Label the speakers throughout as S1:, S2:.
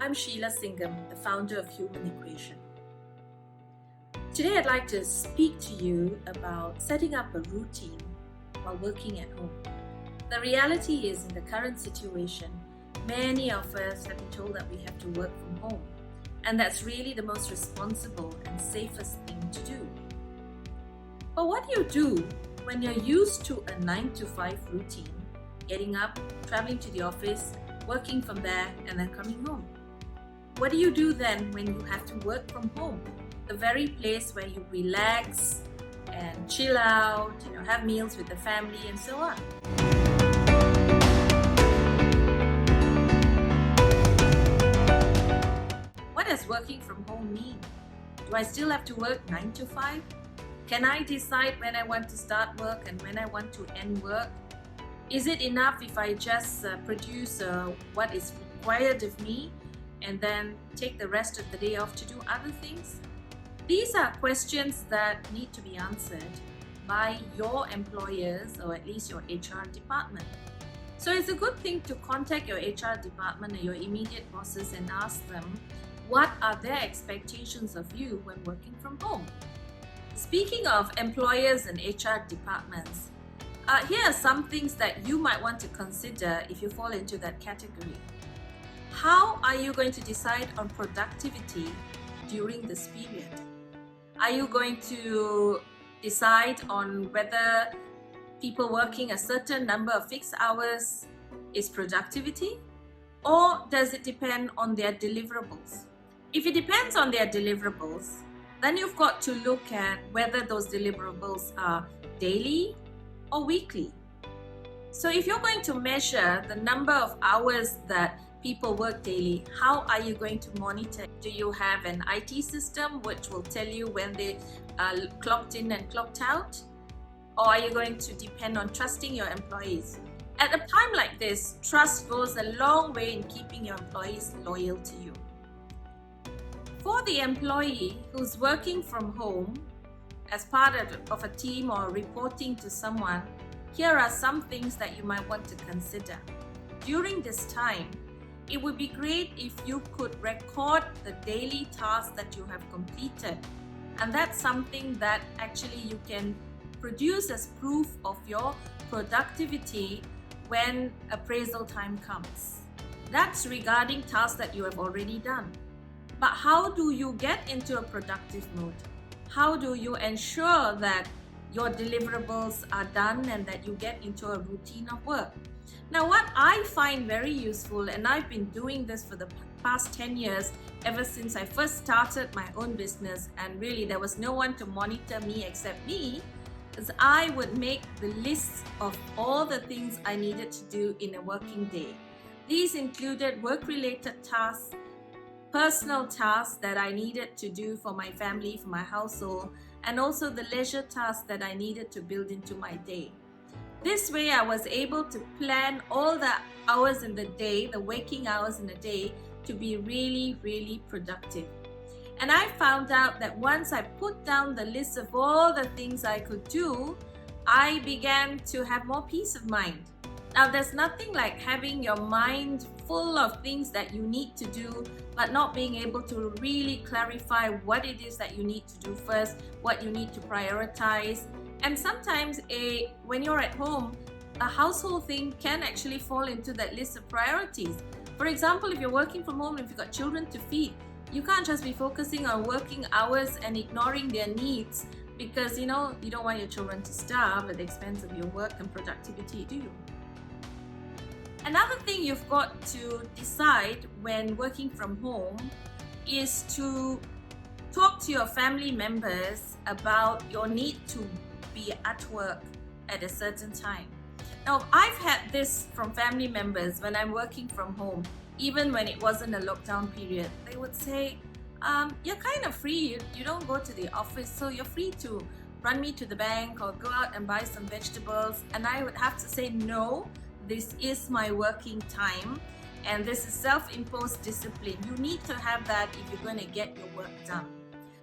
S1: I'm Sheila Singam, the founder of Human Equation. Today I'd like to speak to you about setting up a routine while working at home. The reality is, in the current situation, many of us have been told that we have to work from home, and that's really the most responsible and safest thing to do. But what do you do when you're used to a 9 to 5 routine, getting up, traveling to the office, working from there, and then coming home? What do you do then when you have to work from home? The very place where you relax and chill out, have meals with the family and so on. What does working from home mean? Do I still have to work 9 to 5? Can I decide when I want to start work and when I want to end work? Is it enough if I just produce what is required of me and then take the rest of the day off to do other things? These are questions that need to be answered by your employers, or at least your HR department. So it's a good thing to contact your HR department or your immediate bosses and ask them what are their expectations of you when working from home. Speaking of employers and HR departments, here are some things that you might want to consider if you fall into that category. How are you going to decide on productivity during this period? Are you going to decide on whether people working a certain number of fixed hours is productivity? Or does it depend on their deliverables? If it depends on their deliverables, then you've got to look at whether those deliverables are daily or weekly. So if you're going to measure the number of hours that people work daily, how are you going to monitor? Do you have an IT system which will tell you when they clocked in and clocked out? Or are you going to depend on trusting your employees? At a time like this, trust goes a long way in keeping your employees loyal to you. For the employee who's working from home as part of a team or reporting to someone, here are some things that you might want to consider. During this time, it would be great if you could record the daily tasks that you have completed. And that's something that actually you can produce as proof of your productivity when appraisal time comes. That's regarding tasks that you have already done. But how do you get into a productive mode? How do you ensure that your deliverables are done and that you get into a routine of work? Now, what I find very useful, and I've been doing this for the past 10 years, ever since I first started my own business, and really there was no one to monitor me except me, is I would make the lists of all the things I needed to do in a working day. These included work-related tasks, personal tasks that I needed to do for my family, for my household, and also the leisure tasks that I needed to build into my day. This way I was able to plan all the hours in the day, the waking hours in the day, to be really, really productive. And I found out that once I put down the list of all the things I could do, I began to have more peace of mind. Now, there's nothing like having your mind full of things that you need to do, but not being able to really clarify what it is that you need to do first, what you need to prioritize. And sometimes when you're at home, a household thing can actually fall into that list of priorities. For example, if you're working from home, if you've got children to feed, you can't just be focusing on working hours and ignoring their needs because, you don't want your children to starve at the expense of your work and productivity, do you? Another thing you've got to decide when working from home is to talk to your family members about your need to be at work at a certain time. Now, I've had this from family members when I'm working from home, even when it wasn't a lockdown period. They would say, you're kind of free, you don't go to the office, so you're free to run me to the bank or go out and buy some vegetables. And I would have to say, no, this is my working time and this is self-imposed discipline. You need to have that if you're going to get your work done.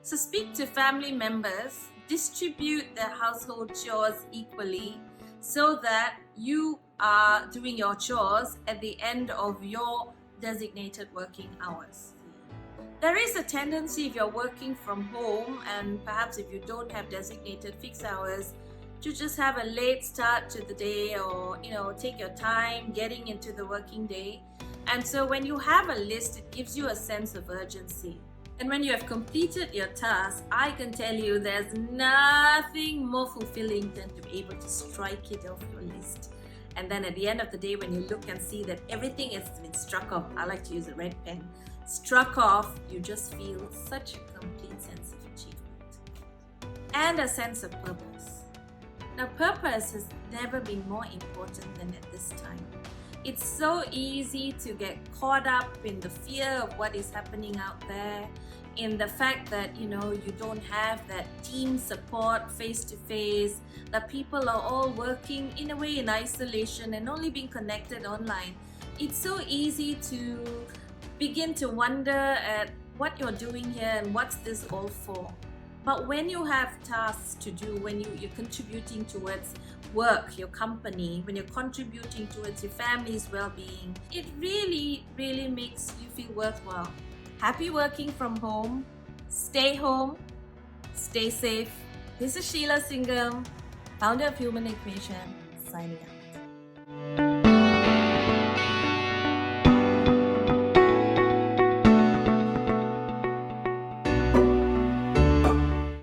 S1: So speak to family members, distribute the household chores equally so that you are doing your chores at the end of your designated working hours. There is a tendency, if you're working from home and perhaps if you don't have designated fixed hours, to just have a late start to the day, or take your time getting into the working day. And so when you have a list, it gives you a sense of urgency. And when you have completed your task, I can tell you there's nothing more fulfilling than to be able to strike it off your list. And then at the end of the day, when you look and see that everything has been struck off, I like to use a red pen, struck off, you just feel such a complete sense of achievement and a sense of purpose. Now, purpose has never been more important than at this time. It's so easy to get caught up in the fear of what is happening out there, in the fact that you don't have that team support face to face, that people are all working in a way in isolation and only being connected online. It's so easy to begin to wonder at what you're doing here and what's this all for. But when you have tasks to do, when you're contributing towards work, your company, when you're contributing towards your family's well-being, it really, really makes you feel worthwhile. Happy working from home. Stay home. Stay safe. This is Sheila Singam, founder of Human Equation, signing out.